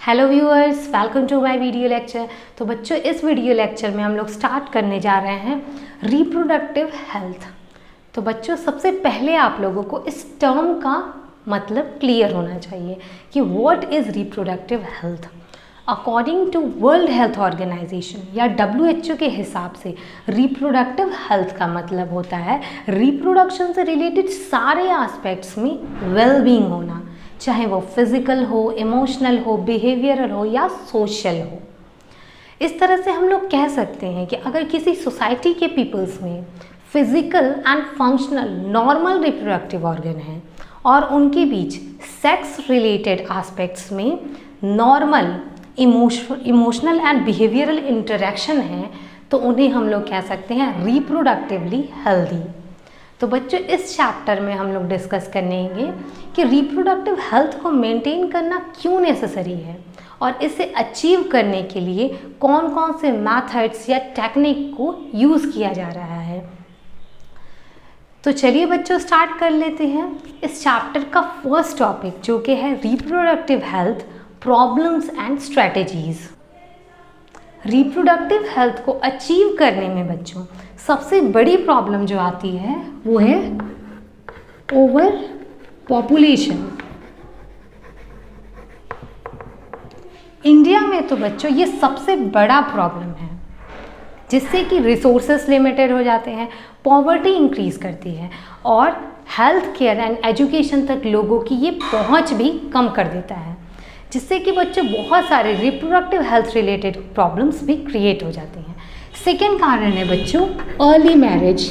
Hello viewers, welcome to my video lecture. तो बच्चों, इस वीडियो लेक्चर में हम लोग स्टार्ट करने जा रहे हैं रिप्रोडक्टिव हेल्थ। तो बच्चों, सबसे पहले आप लोगों को इस टर्म का मतलब क्लियर होना चाहिए कि what is reproductive health. According to World Health Organization या WHO के हिसाब से रिप्रोडक्टिव हेल्थ का मतलब होता है रिप्रोडक्शन से रिलेटेड सारे एस्पेक्ट्स में वेलबींग होना, चाहे वो फिजिकल हो, इमोशनल हो, बिहेवियरल हो या सोशल हो। इस तरह से हम लोग कह सकते हैं कि अगर किसी सोसाइटी के पीपल्स में physical and functional normal reproductive organ है और उनके बीच सेक्स रिलेटेड एस्पेक्ट्स में normal emotional and behavioural interaction है, तो उन्हें हम लोग कह सकते हैं रिप्रोडक्टिवली हेल्दी। तो बच्चों, इस चैप्टर में हम लोग डिस्कस करेंगे कि रिप्रोडक्टिव हेल्थ को मेंटेन करना क्यों नेसेसरी है और इसे अचीव करने के लिए कौन कौन से मेथड्स या टेक्निक को यूज़ किया जा रहा है। तो चलिए बच्चों, स्टार्ट कर लेते हैं इस चैप्टर का फर्स्ट टॉपिक, जो कि है reproductive health problems and strategies. Reproductive health को अचीव करने में बच्चों सबसे बड़ी प्रॉब्लम जो आती है वो है ओवर पॉपुलेशन। इंडिया में तो बच्चों ये सबसे बड़ा प्रॉब्लम है, जिससे कि रिसोर्सेस लिमिटेड हो जाते हैं, पॉवर्टी इंक्रीज करती है और हेल्थ केयर एंड एजुकेशन तक लोगों की ये पहुंच भी कम कर देता है, जिससे कि बच्चों बहुत सारे रिप्रोडक्टिव हेल्थ रिलेटेड प्रॉब्लम्स भी क्रिएट हो जाती हैं। सेकेंड कारण है बच्चों अर्ली मैरिज।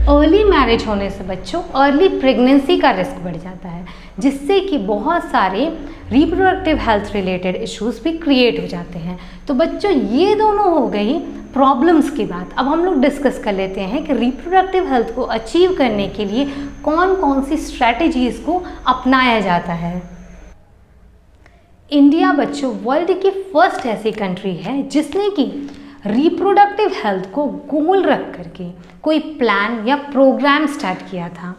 अर्ली मैरिज होने से बच्चों अर्ली प्रेगनेंसी का रिस्क बढ़ जाता है, जिससे कि बहुत सारे रिप्रोडक्टिव हेल्थ रिलेटेड इश्यूज भी क्रिएट हो जाते हैं। तो बच्चों, ये दोनों हो गई प्रॉब्लम्स की बात। अब हम लोग डिस्कस कर लेते हैं कि रिप्रोडक्टिव हेल्थ को अचीव करने के लिए कौन कौन सी स्ट्रैटेजीज को अपनाया जाता है। इंडिया बच्चों वर्ल्ड की फर्स्ट ऐसी कंट्री है जिसने कि रिप्रोडक्टिव हेल्थ को गोल रख करके कोई प्लान या प्रोग्राम स्टार्ट किया था।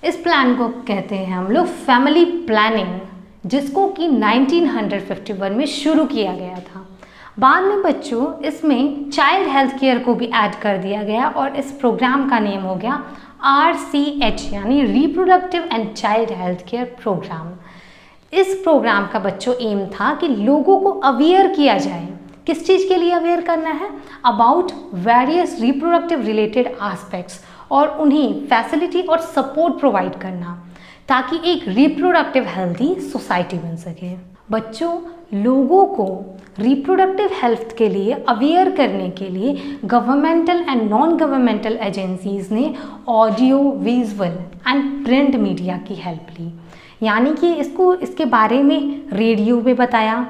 इस प्लान को कहते हैं हम लोग फैमिली प्लानिंग, जिसको कि 1951 में शुरू किया गया था। बाद में बच्चों इसमें चाइल्ड हेल्थ केयर को भी ऐड कर दिया गया और इस प्रोग्राम का नेम हो गया RCH, यानी reproductive and child health care programme. इस प्रोग्राम का बच्चों एम था कि लोगों को अवेयर किया जाए। किस चीज़ के लिए अवेयर करना है? About various reproductive related aspects, और उन्हें फैसिलिटी और सपोर्ट प्रोवाइड करना, ताकि एक रिप्रोडक्टिव हेल्दी सोसाइटी बन सके। बच्चों, लोगों को रिप्रोडक्टिव हेल्थ के लिए अवेयर करने के लिए governmental and non governmental agencies ने audio, visual and print media की हेल्प ली, यानी कि इसके बारे में रेडियो में बताया,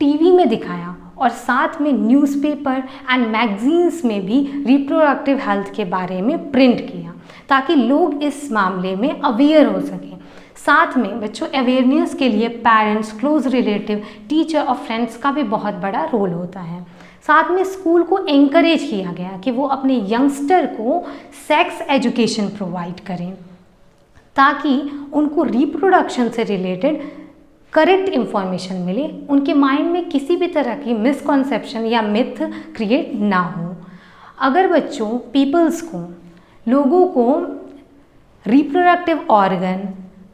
टीवी में दिखाया और साथ में न्यूज़पेपर एंड मैगजीन्स में भी रिप्रोडक्टिव हेल्थ के बारे में प्रिंट किया, ताकि लोग इस मामले में अवेयर हो सकें। साथ में बच्चों अवेयरनेस के लिए पेरेंट्स, क्लोज रिलेटिव, टीचर और फ्रेंड्स का भी बहुत बड़ा रोल होता है। साथ में स्कूल को एंकरेज किया गया कि वो अपने यंगस्टर को सेक्स एजुकेशन प्रोवाइड करें, ताकि उनको रिप्रोडक्शन से रिलेटेड करेक्ट इंफॉर्मेशन मिले, उनके माइंड में किसी भी तरह की मिसकॉन्सेप्शन या मिथ क्रिएट ना हो। अगर बच्चों पीपल्स को, लोगों को reproductive organ,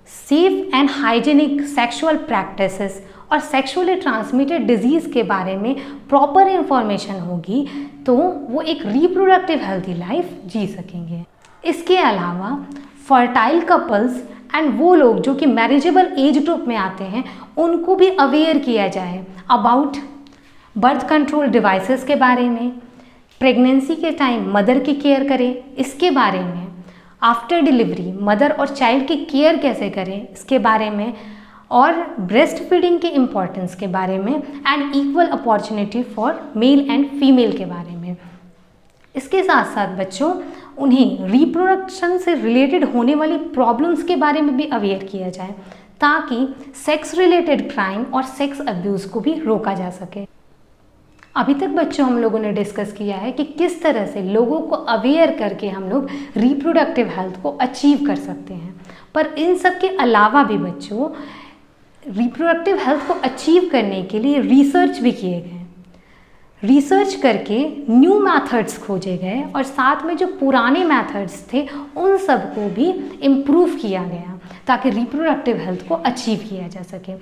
safe and hygienic sexual practices और सेक्सुअली ट्रांसमिटेड डिजीज़ के बारे में प्रॉपर इंफॉर्मेशन होगी, तो वो एक रिप्रोडक्टिव हेल्थी लाइफ जी सकेंगे। इसके अलावा फर्टाइल कपल्स एंड वो लोग जो कि मैरिजेबल एज ग्रुप में आते हैं, उनको भी अवेयर किया जाए अबाउट बर्थ कंट्रोल डिवाइसेस के बारे में, प्रेगनेंसी के टाइम मदर की केयर करें इसके बारे में, आफ्टर डिलीवरी मदर और चाइल्ड की केयर कैसे करें इसके बारे में, और ब्रेस्ट फीडिंग के इम्पोर्टेंस के बारे में and equal opportunity for male and female के बारे में। इसके साथ साथ बच्चों उन्हें रिप्रोडक्शन से रिलेटेड होने वाली प्रॉब्लम्स के बारे में भी अवेयर किया जाए, ताकि सेक्स रिलेटेड क्राइम और सेक्स अब्यूज़ को भी रोका जा सके। अभी तक बच्चों हम लोगों ने डिस्कस किया है कि किस तरह से लोगों को अवेयर करके हम लोग रिप्रोडक्टिव हेल्थ को अचीव कर सकते हैं, पर इन सब के अलावा भी बच्चों रिप्रोडक्टिव हेल्थ को अचीव करने के लिए रिसर्च भी किए गए। रिसर्च करके न्यू मेथड्स खोजे गए और साथ में जो पुराने मेथड्स थे उन सब को भी इम्प्रूव किया गया ताकि रिप्रोडक्टिव हेल्थ को अचीव किया जा सके,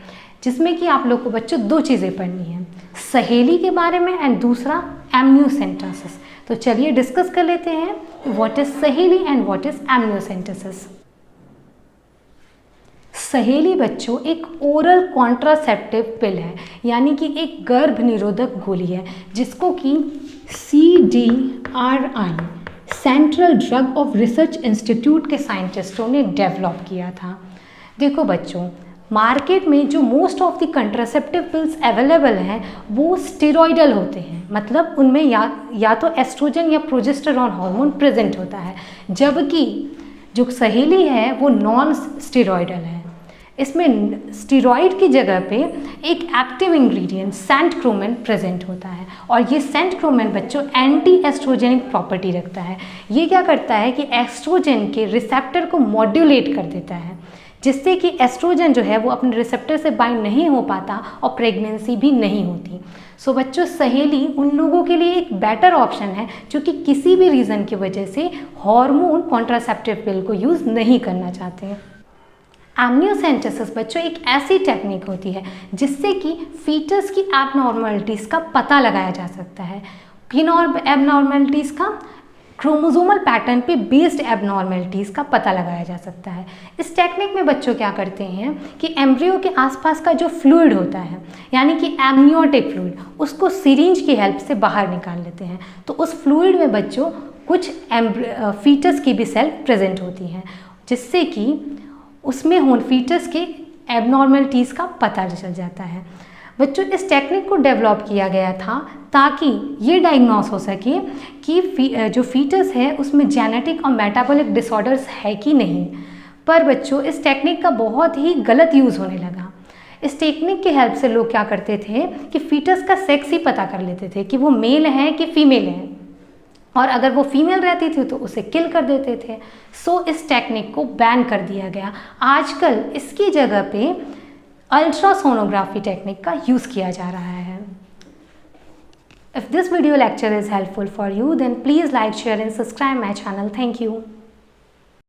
जिसमें कि आप लोग को बच्चों दो चीज़ें पढ़नी हैं, सहेली के बारे में एंड दूसरा एमनियोसेंटेसिस। तो चलिए डिस्कस कर लेते हैं व्हाट इज सहेली एंड व्हाट इज एमनियोसेंटेसिस। सहेली बच्चों एक ओरल कॉन्ट्रासेप्टिव पिल है, यानी कि एक गर्भ निरोधक गोली है जिसको कि CDRI central drug of research institute के साइंटिस्टों ने डेवलप किया था। देखो बच्चों, मार्केट में जो most of the contraceptive pills available हैं वो स्टेरॉइडल होते हैं, मतलब उनमें या तो एस्ट्रोजन या प्रोजेस्टेरॉन हार्मोन प्रेजेंट होता है, जबकि जो सहेली है वो नॉन स्टेरॉइडल है। इसमें स्टेरॉइड की जगह पे एक एक्टिव इंग्रेडिएंट सेंटक्रोमेन प्रेजेंट होता है और ये सेंटक्रोमेन बच्चों एंटी एस्ट्रोजेनिक प्रॉपर्टी रखता है। ये क्या करता है कि एस्ट्रोजन के रिसेप्टर को मॉड्यूलेट कर देता है, जिससे कि एस्ट्रोजन जो है वो अपने रिसेप्टर से बाइंड नहीं हो पाता और प्रेगनेंसी भी नहीं होती। सो बच्चों, सहेली उन लोगों के लिए एक बेटर ऑप्शन है जो कि किसी भी रीज़न की वजह से हार्मोन कॉन्ट्रासेप्टिव पिल को यूज़ नहीं करना चाहते हैं। एमनियोसेंटेसिस बच्चों एक ऐसी टेक्निक होती है जिससे कि फीटस की एबनॉर्मलिटीज़ का पता लगाया जा सकता है। किन और एबनॉर्मलिटीज़ का? क्रोमोसोमल पैटर्न पे बेस्ड एबनॉर्मलिटीज़ का पता लगाया जा सकता है। इस टेक्निक में बच्चों क्या करते हैं कि एम्ब्रियो के आसपास का जो फ्लूइड होता है, यानी कि एमनियोटिक फ्लूइड, उसको सिरिंज की हेल्प से बाहर निकाल लेते हैं। तो उस फ्लूइड में बच्चों कुछ फीटस की भी सेल प्रेजेंट होती हैं, जिससे कि उसमें फीटस के एबनॉर्मलिटीज़ का पता चल जाता है। बच्चों, इस टेक्निक को डेवलप किया गया था ताकि ये डायग्नोस हो सके कि जो फीटस है उसमें जेनेटिक और मेटाबॉलिक डिसऑर्डर्स है कि नहीं। पर बच्चों, इस टेक्निक का बहुत ही गलत यूज़ होने लगा। इस टेक्निक की हेल्प से लोग क्या करते थे कि फीटस का सेक्स ही पता कर लेते थे कि वो मेल है कि फीमेल है, और अगर वो फीमेल रहती थी तो उसे किल कर देते थे। सो इस टेक्निक को बैन कर दिया गया। आजकल इसकी जगह पे अल्ट्रासोनोग्राफी टेक्निक का यूज़ किया जा रहा है। If this video lecture is helpful for you, then please like, share and subscribe my channel. Thank you.